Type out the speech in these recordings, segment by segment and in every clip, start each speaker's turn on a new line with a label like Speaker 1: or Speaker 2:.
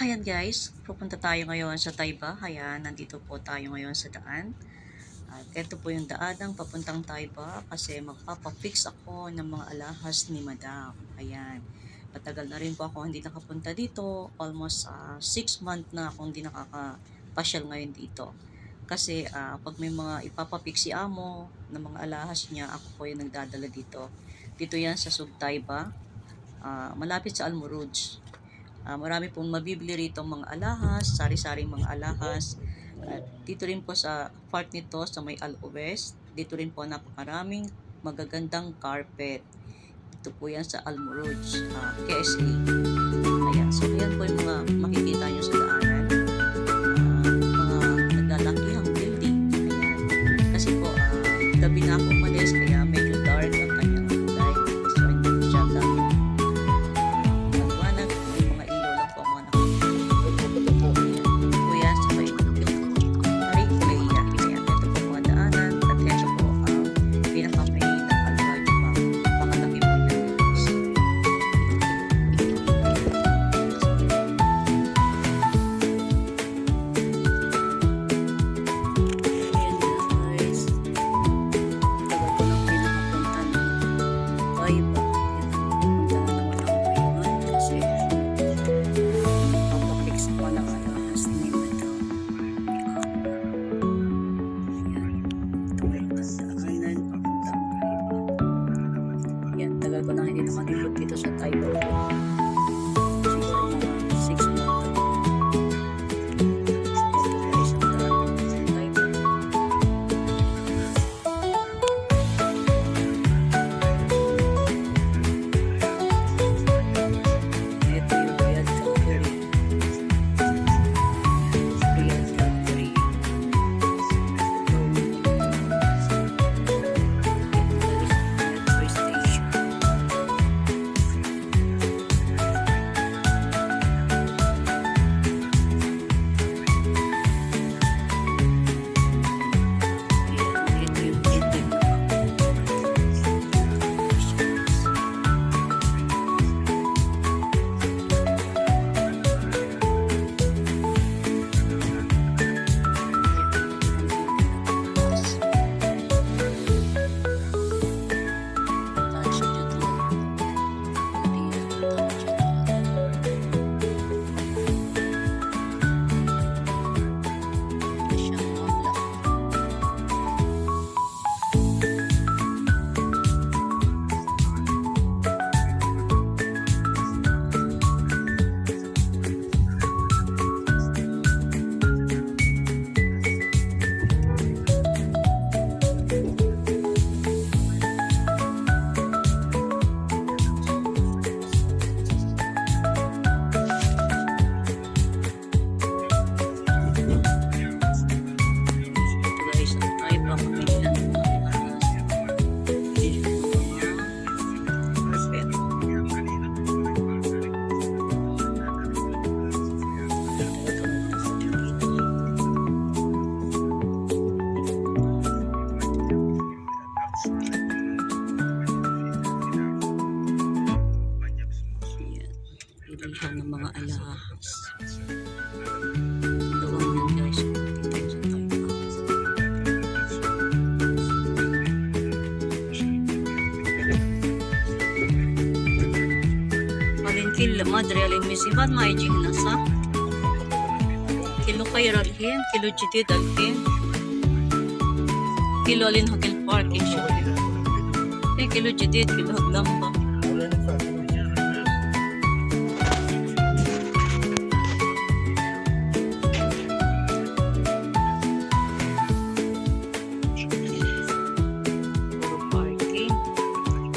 Speaker 1: Ayan guys, pupunta tayo ngayon sa Tayba. Ayan, nandito po tayo ngayon sa daan. At ito po yung daanang papuntang Tayba kasi magpapafix ako ng mga alahas ni Madam. Ayan, matagal na rin po ako hindi nakapunta dito. Almost 6 months na akong hindi nakakapasyal ngayon dito. Kasi pag may mga ipapafix si Amo ng mga alahas niya, ako po yung nagdadala dito. Dito yan sa Subtayba, malapit sa Almuruj. Marami pong mabibili rito mga alahas, sari-saring mga alahas. At dito rin po sa part nito sa may Al-Uwais, dito rin po napakaraming magagandang carpet. Ito po yan sa Almuruj, KSA. Ayan, so yan po yung mga makikita nyo sa daanan. Mga naglalakihang building. Ayan. Kasi po, gabi na ako umalis, kaya medyo dark ang kanyang kulay. So, hindi po siya gamit. Tagal ko na hindi nakalipot dito sa Tayba. Siguro mga 6 months. Ito guys, ang daan sa Tayba. Ito yung Riyadh Factory. Riyadh Factory. Pilihan ng mga alahas. Doon yan guys, dito sa Tayba. Palintil madre alin misiban maijing nasa kilo kayar alhin, kilo jidid alhin, kilo alin hotel park insyo. Kilo jidid, kilo haglamba.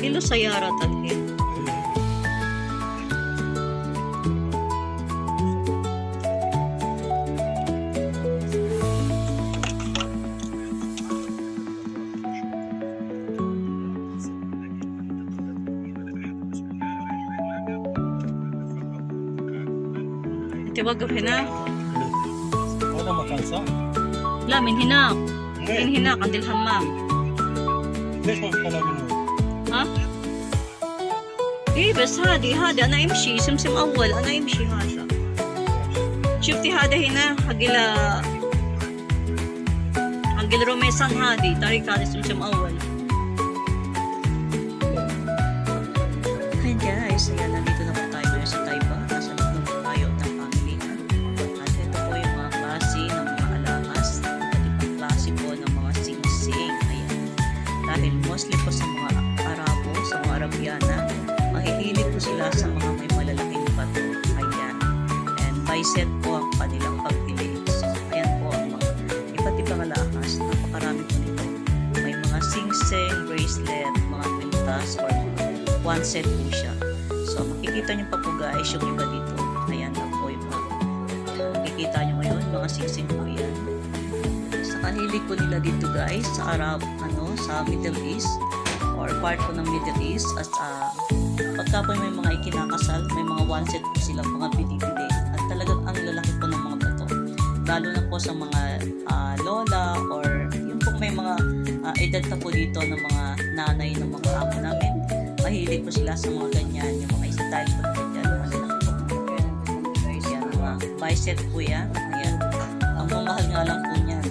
Speaker 1: Kilo sayara talhin. Ito wag hina.
Speaker 2: Ada makansa?
Speaker 1: Lamin hina. Min hina kandil hammam.
Speaker 2: ليش ما في كلام منه؟
Speaker 1: ها؟ ايه بس هذه أنا يمشي سمسم أول أنا يمشي هذا Shufti hada hina hagila romesan hadi tarik hadi sumsum awal. Hi guys, ayan, nandito na po tayo ngayon sa Taiba. Nasa loob na po tayo ng family. At ito po yung mga klase ng mga alahas. At ibang klase po ng mga sing-sing. Ayan. Dahil mostly po sa mga Arabo, sa mga Arabiana, mahihilig po sila sa mga may malalaking bato. Ayan. And by set po ang kanilang pagpili. So, ayan po ang mga iba't ibang alahas. Napakarami po nito. May mga sing-sing, bracelet, mga kwintas, or one set po siya. So, makikita nyo pa po guys yung iba dito. Ayan na po yung makikita nyo ngayon, mga sing-sing po yan. Sa kahilig po nila dito guys, sa Arab, sa Middle East, or part po ng Middle East, at pagka po may mga ikinakasal, may mga one set po silang mga binibili. At talagang ang lalaki po ng mga bato. Lalo na po sa mga lola, or yung po may mga edad na po dito ng mga nanay ng mga amo namin. Mahilig po sila sa mga ganyan, yung mga style po na ganyan, malalaki po. Ayan, mga bicep po yan. Ayan. Ang mamahal nga lang po niyan.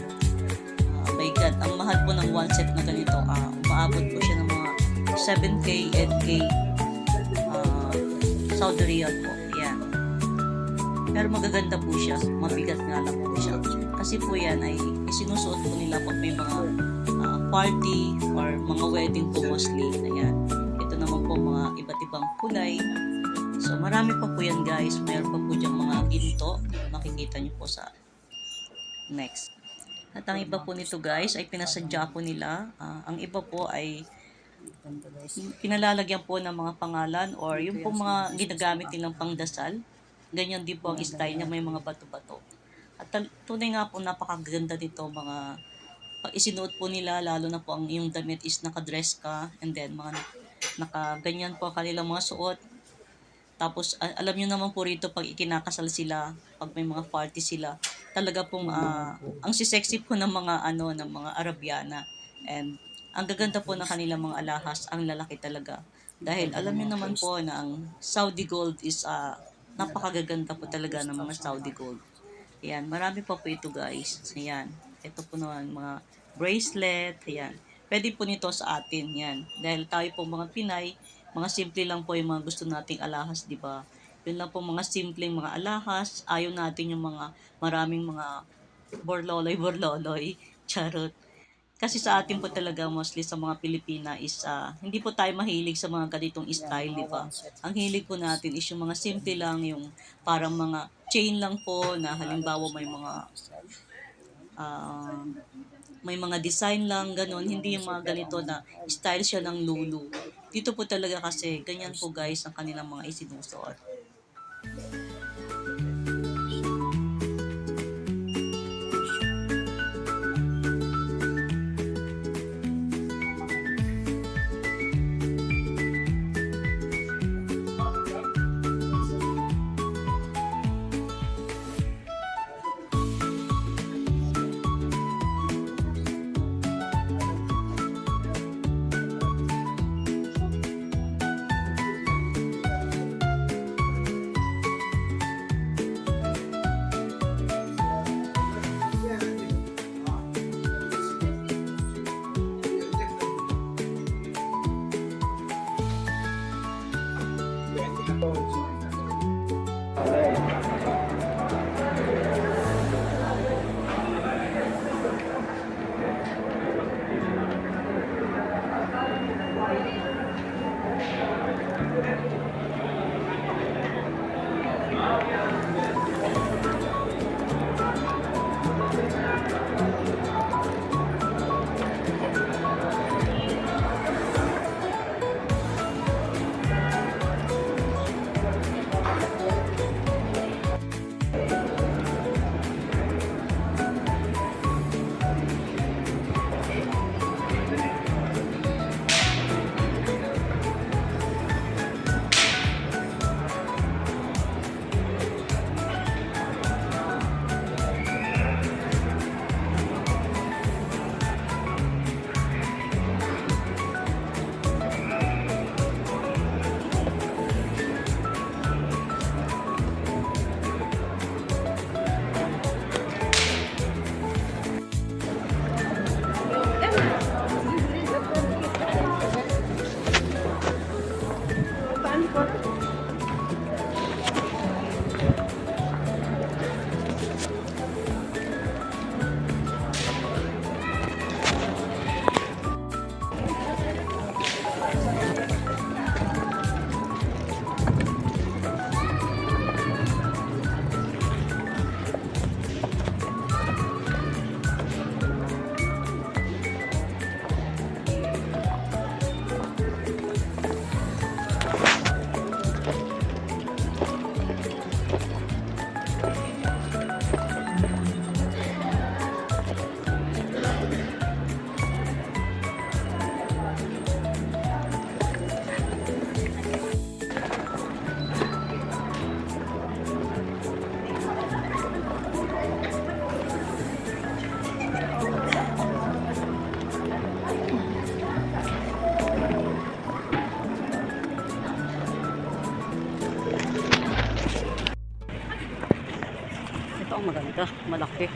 Speaker 1: My God, ang mahal po ng one set na ganito, umaabot po siya ng mga 7K, 8K Saudi Riyal po. Ayan. Pero magaganda po siya. Mabigat nga lang po siya. Kasi po yan ay isinusuot po nila pag may mga party or mga wedding po mostly. Ayan. Naman po mga iba't ibang kulay. So marami pa po yan guys. Mayroon pa po diyang mga ginto. Makikita nyo po sa next. At ang iba po nito guys ay pinasadya po nila. Ang iba po ay pinalalagyan po ng mga pangalan or yung po mga ginagamit nilang pangdasal. Ganyan din po ang style niya, may mga bato-bato. At tunay nga po napakaganda nito, mga pag isinuot po nila, lalo na po ang yung damit is nakadress ka, and then mga nakaganyan po ang kanilang mga suot. Tapos alam niyo naman po rito pag ikinakasal sila, pag may mga party sila, talaga pong ang sisexy po ng mga ng mga Arabiana. And ang gaganda po ng kanilang mga alahas, ang lalaki talaga. Dahil alam niyo naman po na ang Saudi gold is napakagaganda po talaga ng mga Saudi gold. Ayan, marami pa po ito guys. Ayan, ito po naman mga bracelet. Ayan, pwede po nito sa atin. Yan, dahil tayo po mga Pinay, mga simple lang po yung mga gusto nating alahas, di ba? Yun lang po mga simpleng mga alahas. Ayaw natin yung mga maraming mga borloloy, charot. Kasi sa atin po talaga, mostly sa mga Pilipina is, hindi po tayo mahilig sa mga ganitong style, di ba? Ang hilig po natin is yung mga simple lang, yung parang mga chain lang po, na halimbawa may mga design lang, ganun. Hindi yung mga ganito na style siya ng lulu. Dito po talaga kasi, ganyan po guys, ang kanilang mga isinusuot. Wow, maganda. Malaki.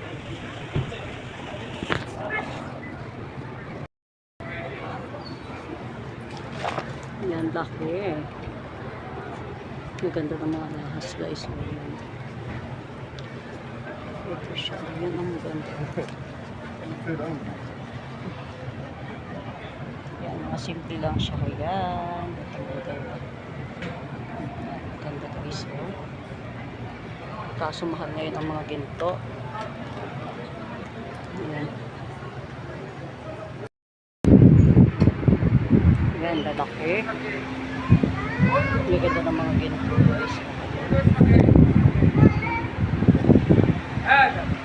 Speaker 1: Yan, laki. Maganda ng mga lahas, guys. Ayan. Ito siya. Yan ang maganda. Yan, mga simple lang siya. Ayan. Ito maganda. Maganda, guys. Kaso mahal ngayon ang mga ginto. Ayan. Ayan, lalaki. Maganda ng mga ginto, guys.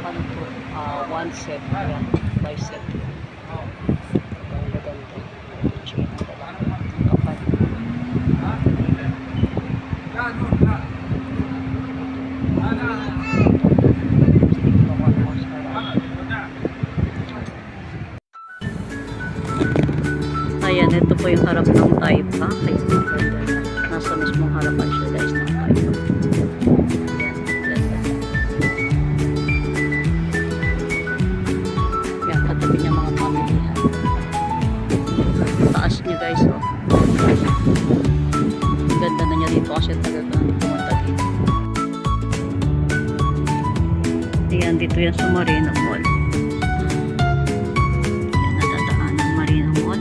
Speaker 1: Ano po? One set. Ayan, by set. Maganda. Chain ang lalaki. Kapal. Ayan, ito po yung harap ng Taipa. Ayan, maganda. Nasa mismong harapan siya, guys, ng Taipa. Ayan, ganda. Ayan, katabi niya mga pamilihan. Taas niya, guys, oh. Ganda na niya dito kasi talaga pumunta dito. Ayan, dito yan sa Marina Mall. Ayan, natadaan ng Marina Mall.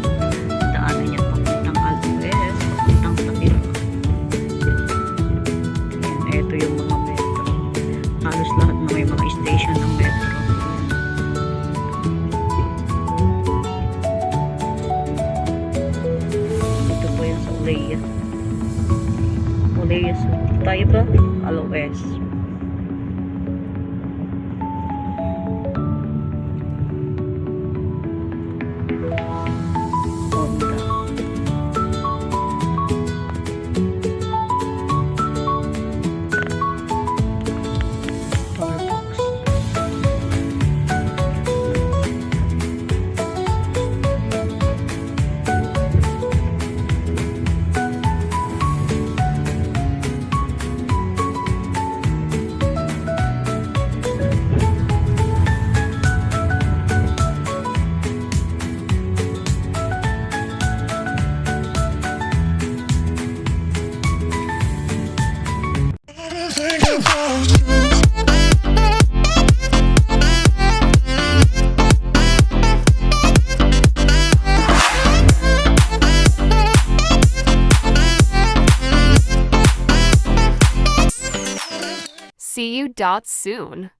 Speaker 1: Daanan niya papuntang Alvarez, papuntang Takip. Ayan, ito yung mga metro. Halos lahat na may mga station ng metro. Ito po yung sa Ulea. Ulea sa Taiba, Aloes.
Speaker 3: See you soon.